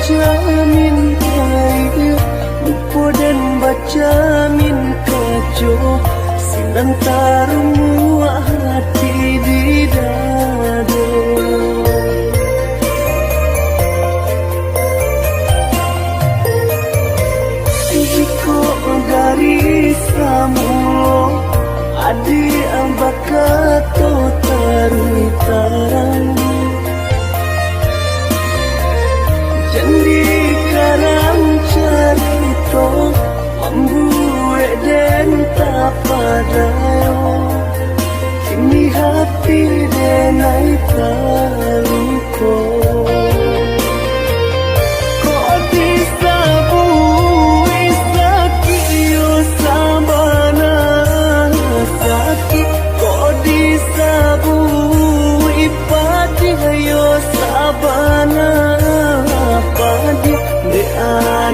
baca min kaya lupa dan baca min kaco sinan tarumu hati di dado. Jiko dari samulo adi ambakato tarui tarang jandi karang carito membuat dan tak padayo kini hati denai paluko.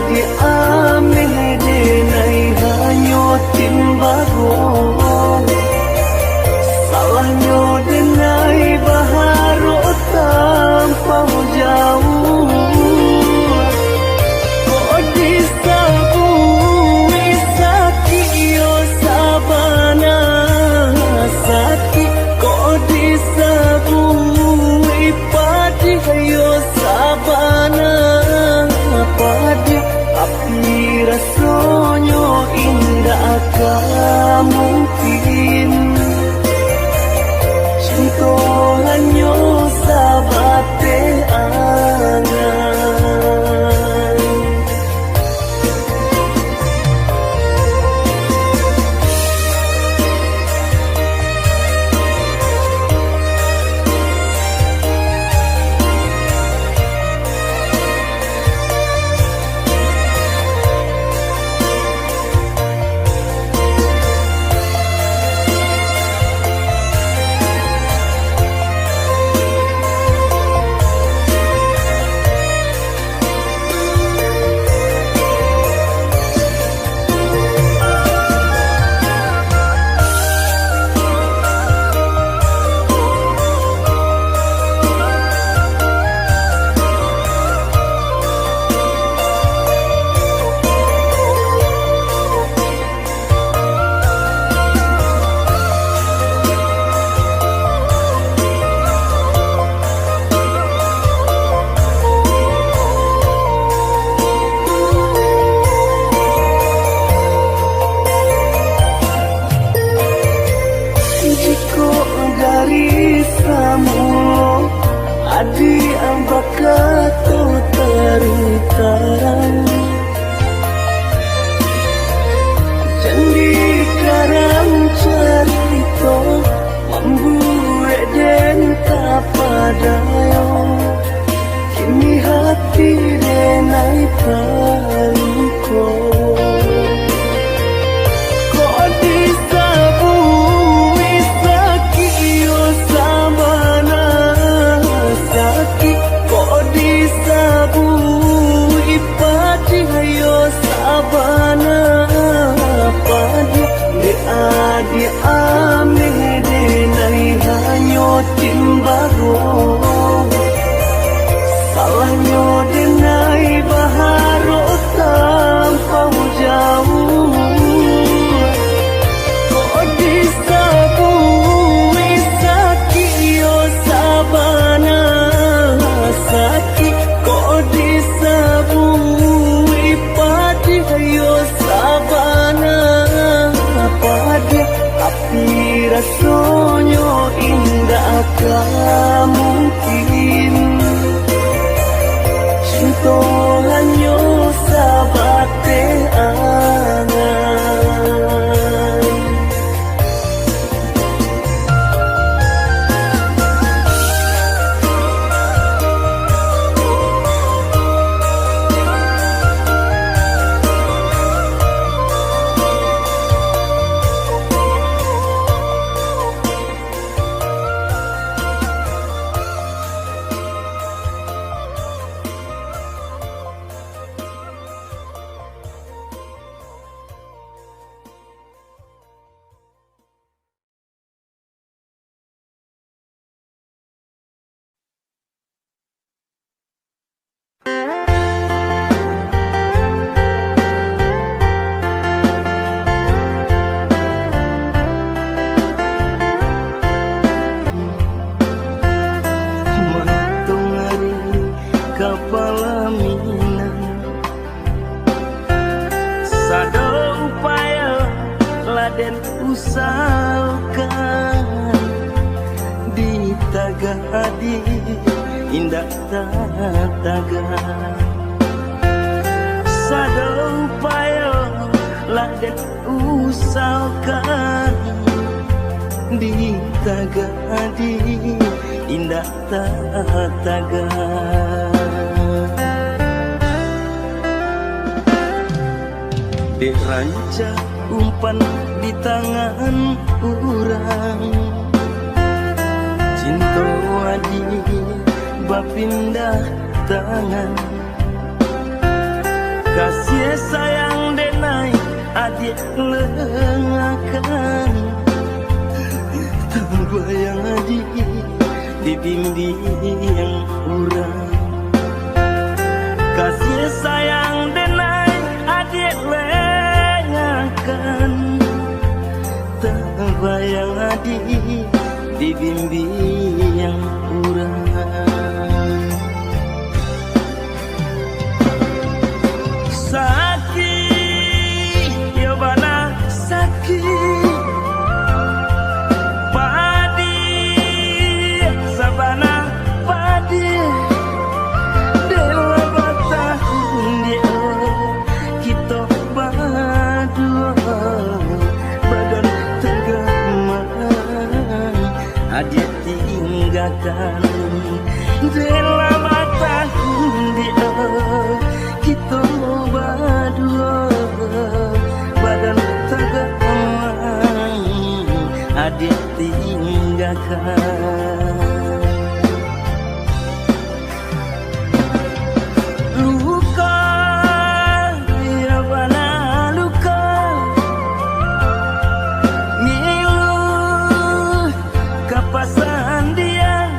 Di ameh denai hanyo timbago salahnya denai baharo tanpa jauh kok disabui sakit yo sabana sakit kok disabui padi yo sabana padi api rasanya indah akan mungkin cinta hanya sabate angan. Dari samulo adi ambakato tarui tarang jandi karang carito membuat dan tak padayo kini hati denai paluko. Di ameh denai hanyo timbago salahnya denai baharo indah tataga sadau payo ladet usahakan di tagadi indah tataga dek ranca umpan di tangan urang cinta adi bapindah tangan kasih sayang denai adik lengakan terbayang adik dibimbing urang kasih sayang denai adik lengakan terbayang adik dibimbing urang sakit ya bana sakit padi sabana padi dewa batahun dia kita berdua badan tergeman adik tinggalkan dewa batahun dia kita berdua badan tergeman adik tinggalkan luka ya bana luka ngilu kapasan dia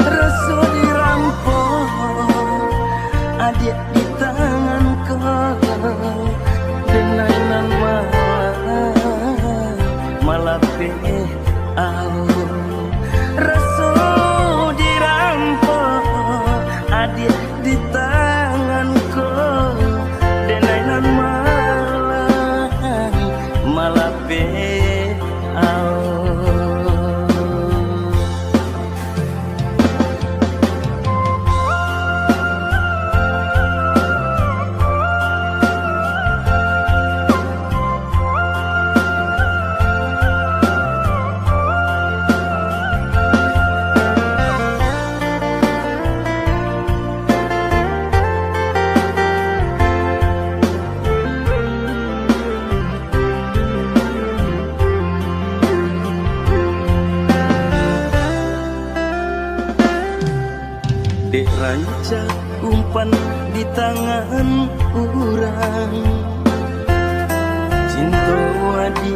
rasa dirampok adik di tangan kau denainan malah rasa dirampok adik di tangan kau denainan malah dek ranca umpan di tangan urang cinta adi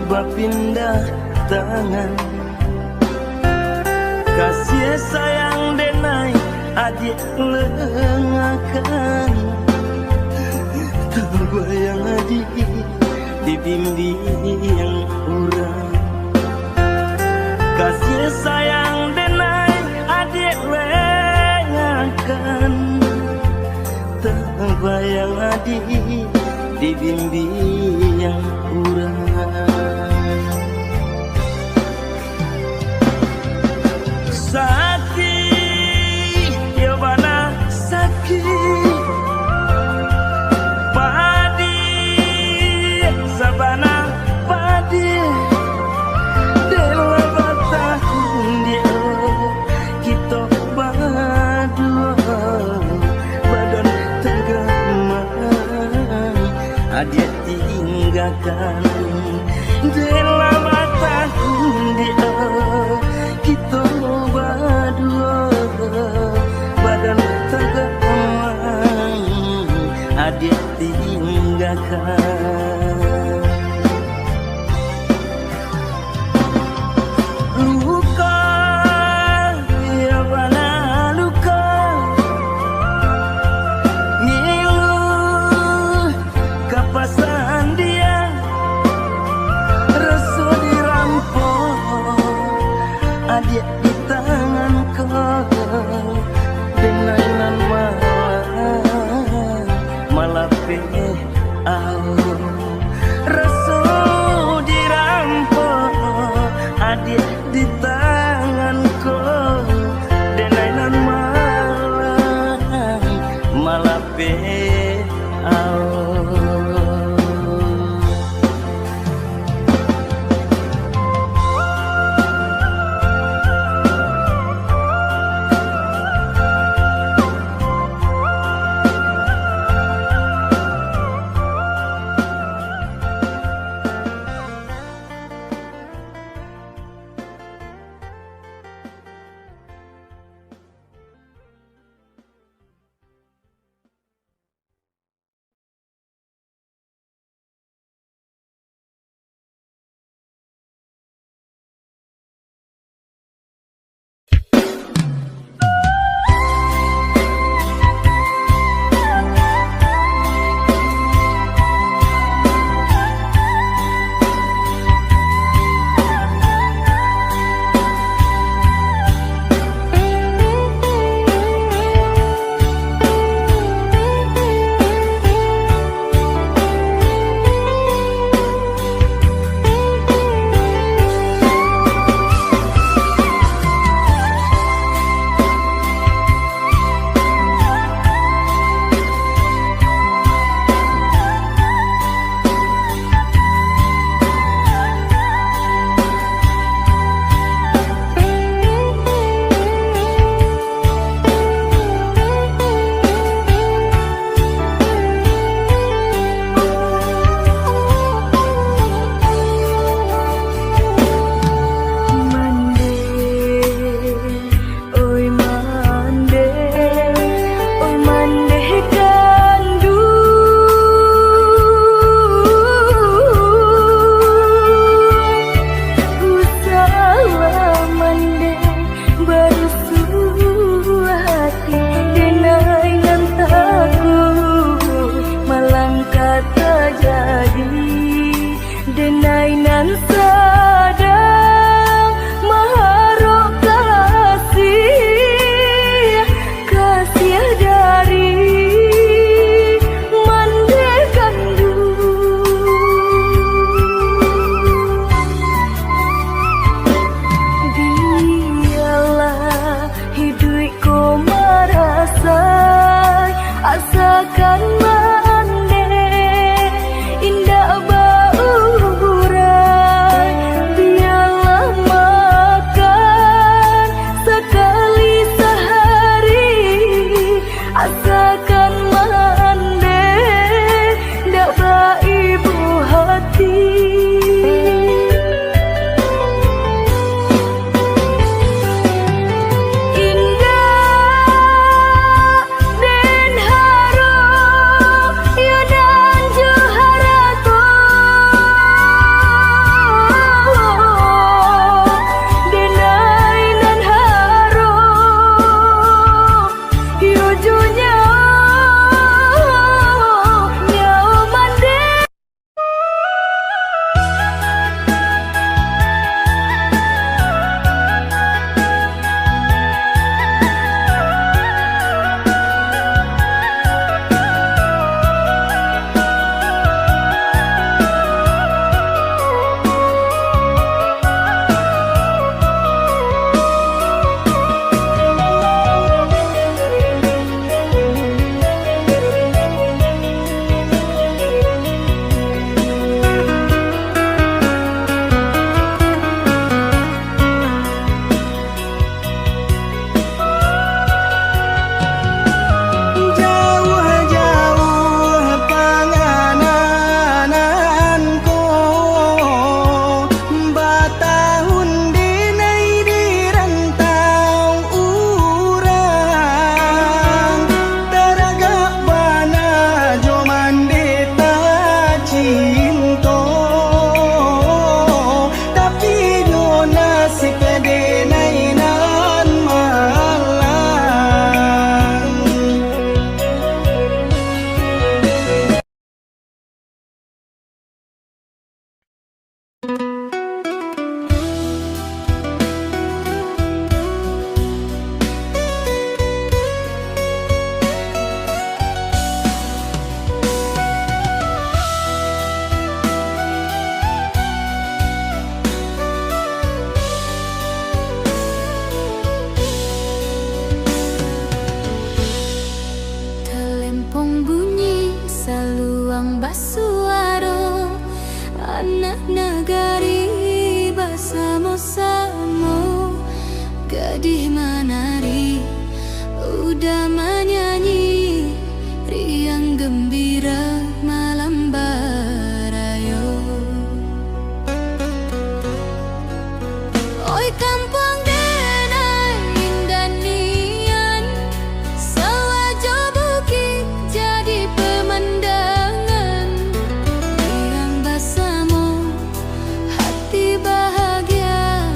bapindah tangan kasih sayang denai adik lengakan terbayang adik dibimbing urang kasih sayang denai adik lengakan terbayang adik dibimbing urang sakit ya bana sakit padi sabana padi dewa batahun dia kita berdua badan tergeman adik tinggalkan dewa batahun dia kita berdua badan tergeman adik tinggalkan luka ya bana luka ngilu kapasan dia muda menyanyi riang gembira malam barayo. Oi kampung denai indah nian, sawajo bukit jadi pemandangan. Riang basamu hati bahagia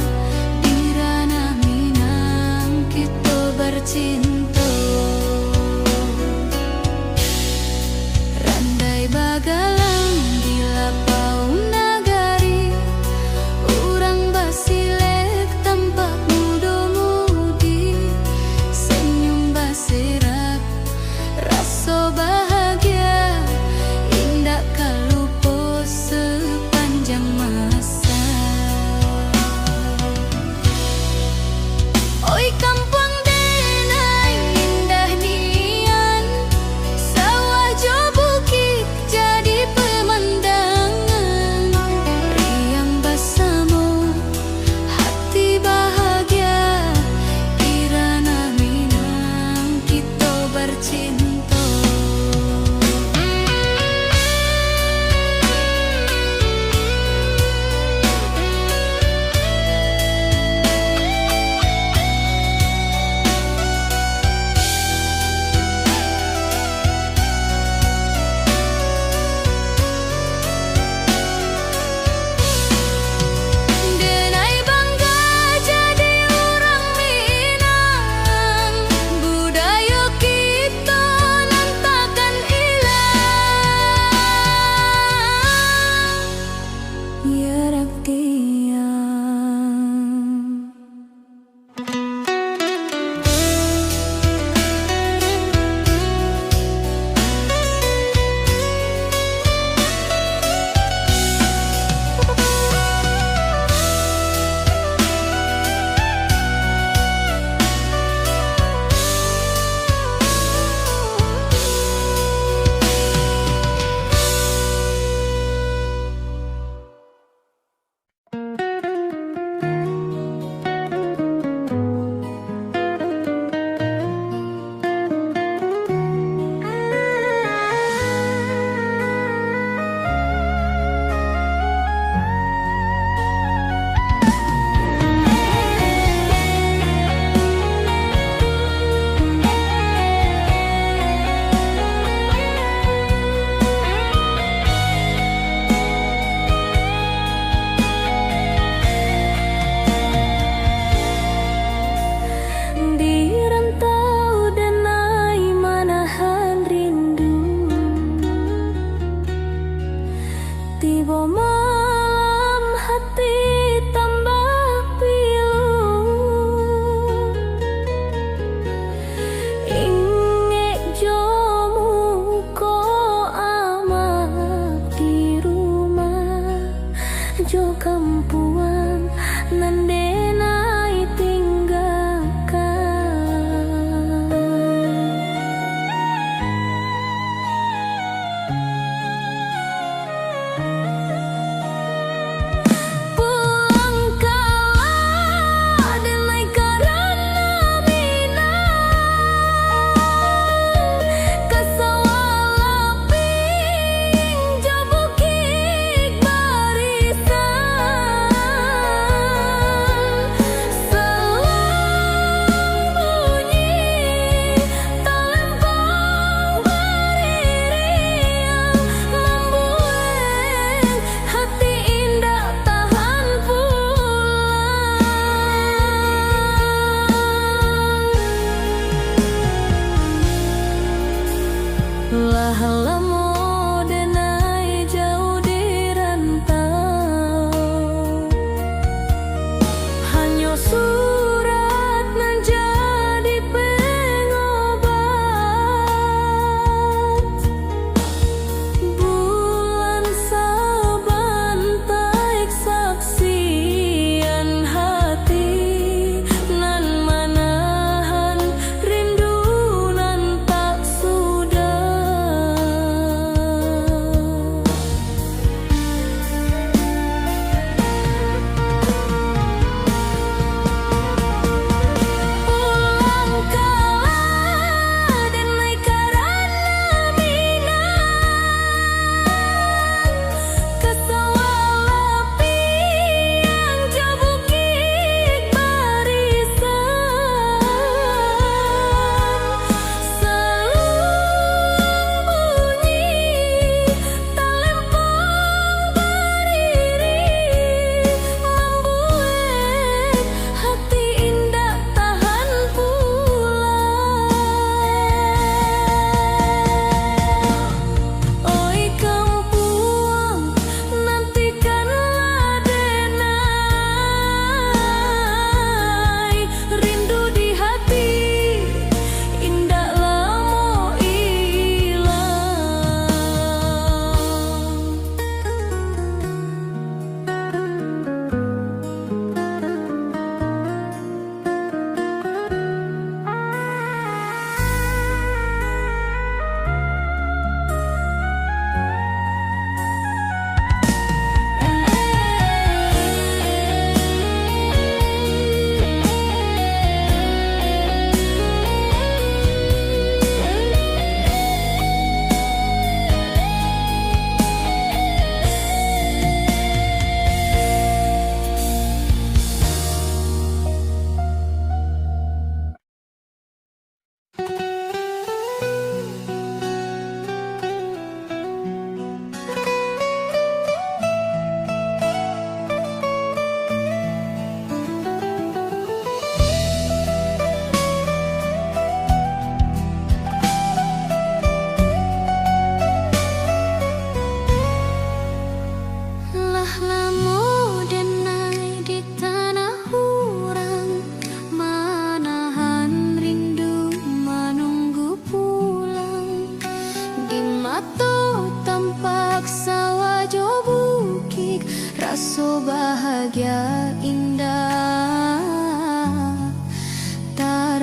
di ranah Minang kita bercinta. Randai bagalang di lapau nagari, urang basilek tampak muda-mudi, senyum baserak rasa bahagia indah kalupo sepanjang masa. Oi kampung denai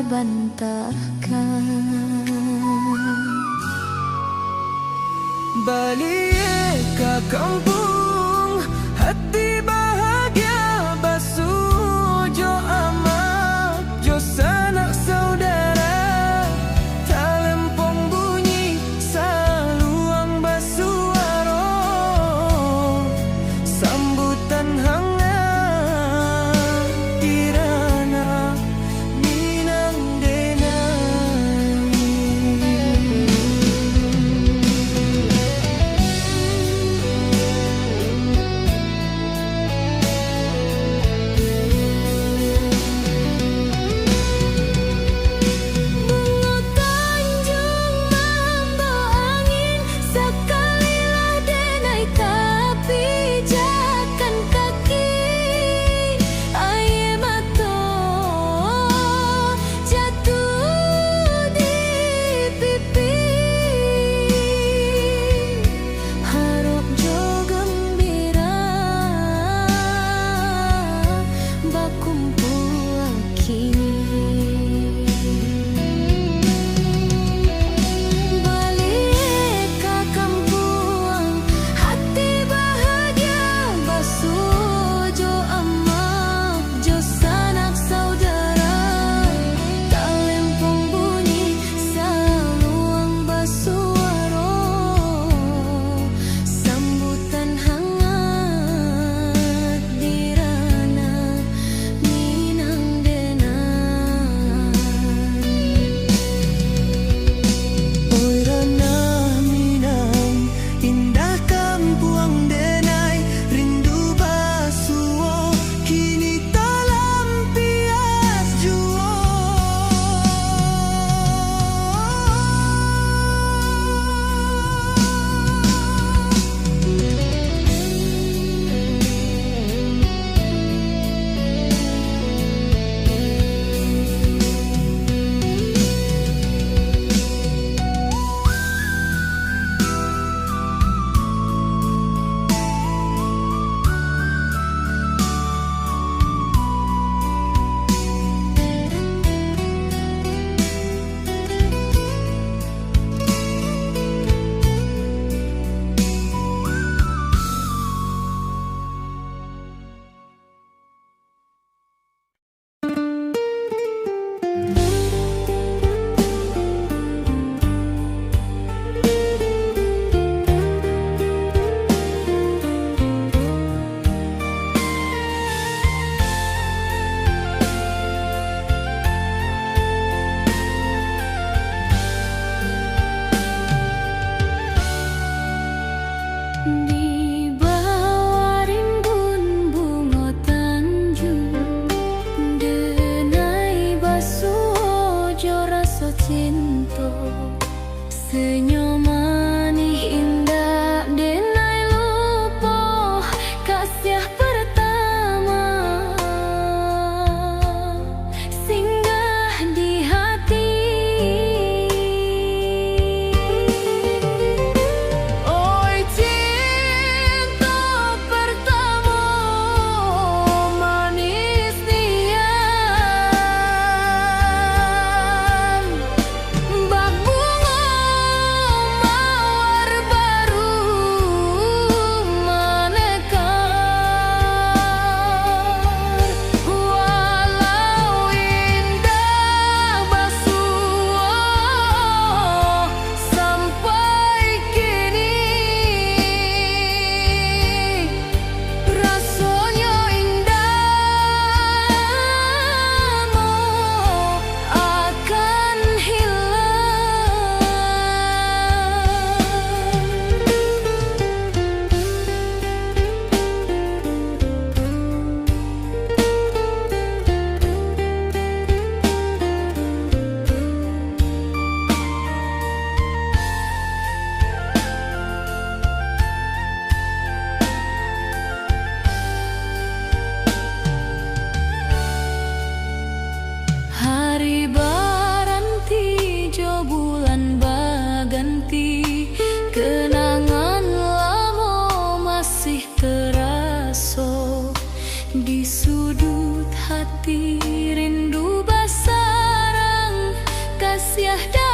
terbantahkan. Balik ke kampung, hati bahagia basuh jo amat, jo sanak saudara. Talempong bunyi saluang basuaro, sambutan hangat dirana Minang Denai. Bunga Tanjung membawa angin, sekalilah denai tapi jakan kaki. Air mata jatuh di pipi, harap jo gembira bakumpul kini. Balik ke kampung, hati bahagia basuh jo amak, jo sanak saudara. Talempong bunyi saluang basuaro, sambutan hangat dirana Minang Denai. Oi Rana Minang, indah kampung Denai, rindu basuh kini tak lampias jua. Di bawah rimbun bunga Tanjung, denai basuh jo rasa cinta. Senyum manis indah denai lupa kasih pertama, singgah di hati. Oi cinta pertama manis nian, bak bunga mawar baru menekar. Walau indah basuh sampai kini, rasanya indah akan hilang. Hari baranti jo bulan baganti, kenangan lama masih terasa di sudut hati, rindu basara siah